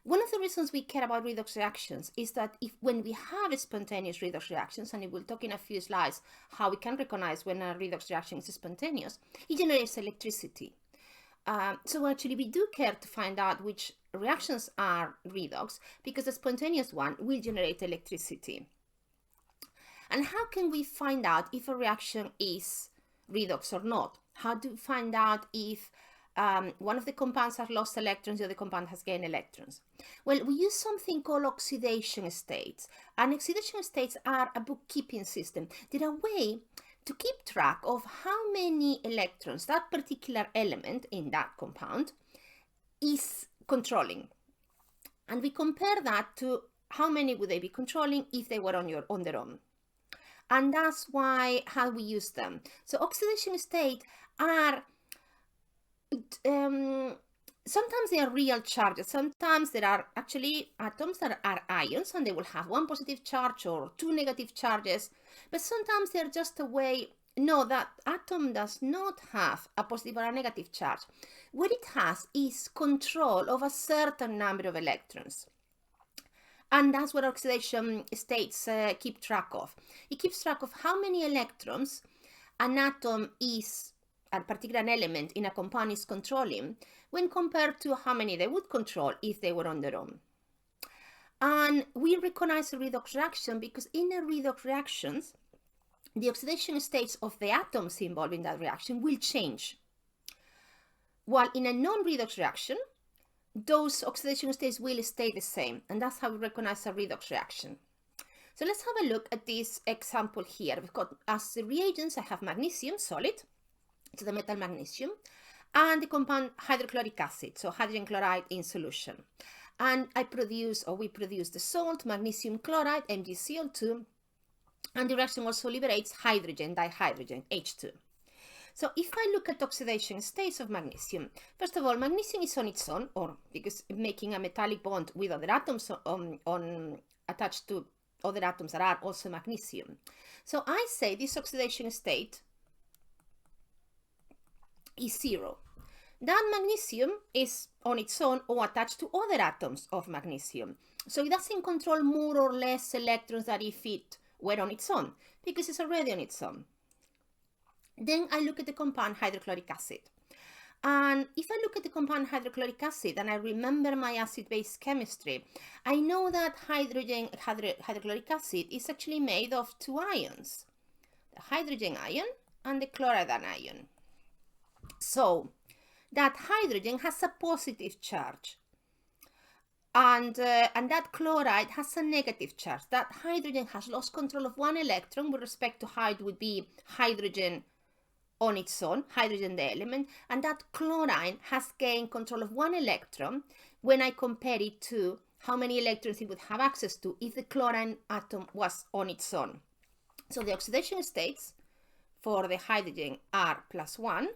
One of the reasons we care about redox reactions is that when we have spontaneous redox reactions, and we'll talk in a few slides how we can recognize when a redox reaction is spontaneous, it generates electricity. So actually we do care to find out which reactions are redox, because the spontaneous one will generate electricity. And how can we find out if a reaction is redox or not? How do we find out if one of the compounds has lost electrons, the other compound has gained electrons? Well, we use something called oxidation states. And oxidation states are a bookkeeping system. They're a way to keep track of how many electrons that particular element in that compound is controlling. And we compare that to how many would they be controlling if they were on their own. And that's how we use them. So oxidation state are, sometimes they are real charges. Sometimes there are actually atoms that are ions, and they will have one positive charge or two negative charges. But sometimes they're just a way, no, that atom does not have a positive or a negative charge. What it has is control of a certain number of electrons. And that's what oxidation states keep track of. It keeps track of how many electrons an atom is, a particular element in a compound is controlling, when compared to how many they would control if they were on their own. And we recognize a redox reaction because in a redox reactions, the oxidation states of the atoms involved in that reaction will change. While in a non-redox reaction, those oxidation states will stay the same, and that's how we recognize a redox reaction. So let's have a look at this example here. We've got, as the reagents, I have magnesium, solid, so the metal magnesium, and the compound hydrochloric acid, so hydrogen chloride in solution. And we produce the salt, magnesium chloride, MgCl2, and the reaction also liberates hydrogen, dihydrogen, H2. So if I look at oxidation states of magnesium, first of all, magnesium is on its own, or because making a metallic bond with other atoms attached to other atoms that are also magnesium. So I say this oxidation state is 0. That magnesium is on its own or attached to other atoms of magnesium. So it doesn't control more or less electrons than if it were on its own, because it's already on its own. Then I look at the compound hydrochloric acid. And if I look at the compound hydrochloric acid and I remember my acid-base chemistry, I know that hydrochloric acid is actually made of two ions, the hydrogen ion and the chloride ion. So that hydrogen has a positive charge, and that chloride has a negative charge. That hydrogen has lost control of one electron with respect to how it would be hydrogen on its own, hydrogen the element, and that chlorine has gained control of one electron when I compare it to how many electrons it would have access to if the chlorine atom was on its own. So the oxidation states for the hydrogen are +1,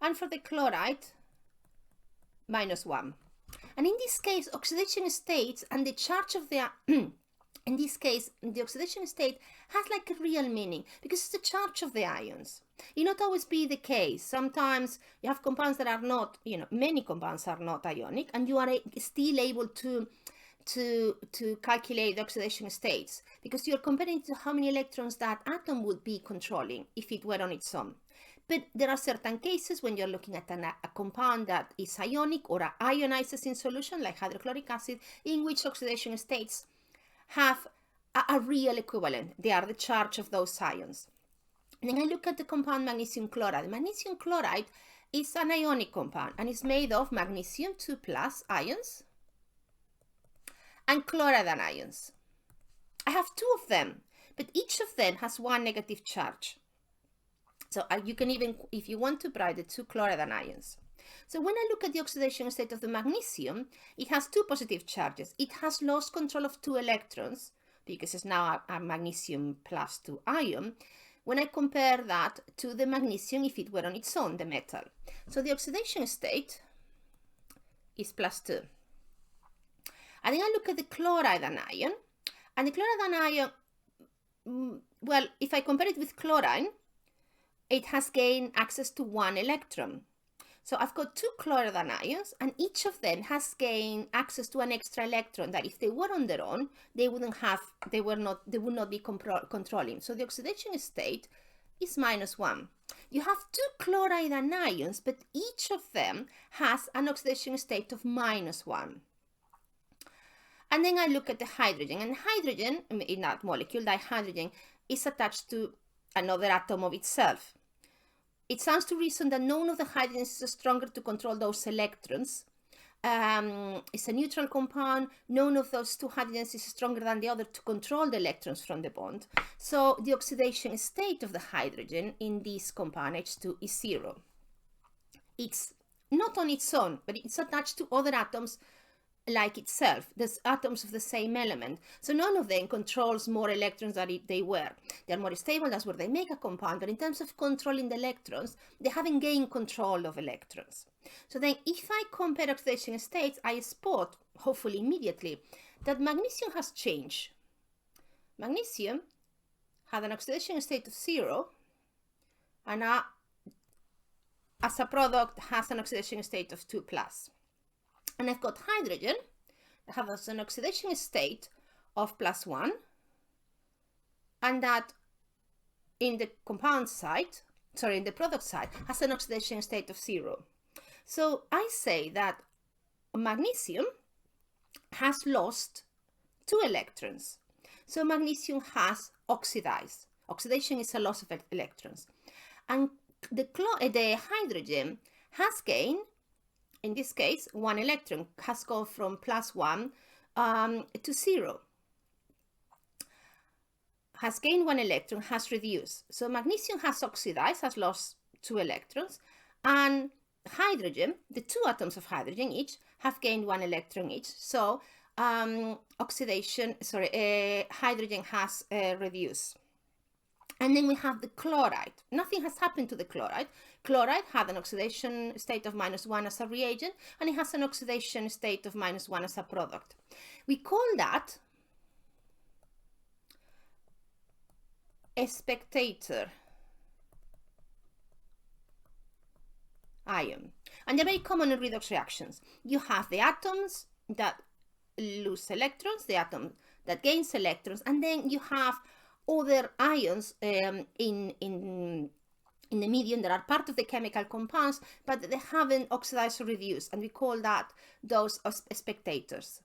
and for the chloride -1. And in this case, oxidation states and the charge of the in this case, the oxidation state has like a real meaning because it's the charge of the ions. It not always be the case. Sometimes you have compounds that are not, many compounds are not ionic, and you are still able to calculate the oxidation states because you're comparing to how many electrons that atom would be controlling if it were on its own. But there are certain cases when you're looking at a compound that is ionic or ionizes in solution, like hydrochloric acid, in which oxidation states have a real equivalent. They are the charge of those ions. And then I look at the compound magnesium chloride. Magnesium chloride is an ionic compound and is made of magnesium 2+ ions and chloride ions. I have two of them, but each of them has one negative charge. So you can even, if you want to, write the two chloride ions. So when I look at the oxidation state of the magnesium, it has two positive charges. It has lost control of two electrons because it's now a magnesium +2 ion. When I compare that to the magnesium if it were on its own, the metal. So the oxidation state is +2. And then I look at the chloride ion, and the chloride ion, well, if I compare it with chlorine, it has gained access to one electron. So I've got two chloride anions, and each of them has gained access to an extra electron that if they were on their own, they would not be controlling. So the oxidation state is -1. You have two chloride anions, but each of them has an oxidation state of -1. And then I look at the hydrogen, and hydrogen, in that molecule, dihydrogen, is attached to another atom of itself. It stands to reason that none of the hydrogens is stronger to control those electrons. It's a neutral compound. None of those two hydrogens is stronger than the other to control the electrons from the bond. So the oxidation state of the hydrogen in this compound H2 is 0. It's not on its own, but it's attached to other atoms like itself. There's atoms of the same element. So none of them controls more electrons than they were. They're more stable, that's where they make a compound, but in terms of controlling the electrons, they haven't gained control of electrons. So then if I compare oxidation states, I spot, hopefully immediately, that magnesium has changed. Magnesium had an oxidation state of 0, and now, as a product, has an oxidation state of 2+. And I've got hydrogen that has an oxidation state of +1, and that in the compound side, in the product side, has an oxidation state of 0. So I say that magnesium has lost 2 electrons. So magnesium has oxidized. Oxidation is a loss of electrons. And the hydrogen has gained, in this case, 1 electron, has gone from +1 to 0. Has gained 1 electron, has reduced. So magnesium has oxidized, has lost 2 electrons, and hydrogen, the 2 atoms of hydrogen each, have gained 1 electron each. So hydrogen has reduced. And then we have the chloride. Nothing has happened to the chloride. Chloride had an oxidation state of -1 as a reagent, and it has an oxidation state of -1 as a product. We call that a spectator ion. And they're very common in redox reactions. You have the atoms that lose electrons, the atom that gains electrons, and then you have other ions in the medium that are part of the chemical compounds, but they haven't oxidized or reduced, and we call that those spectators.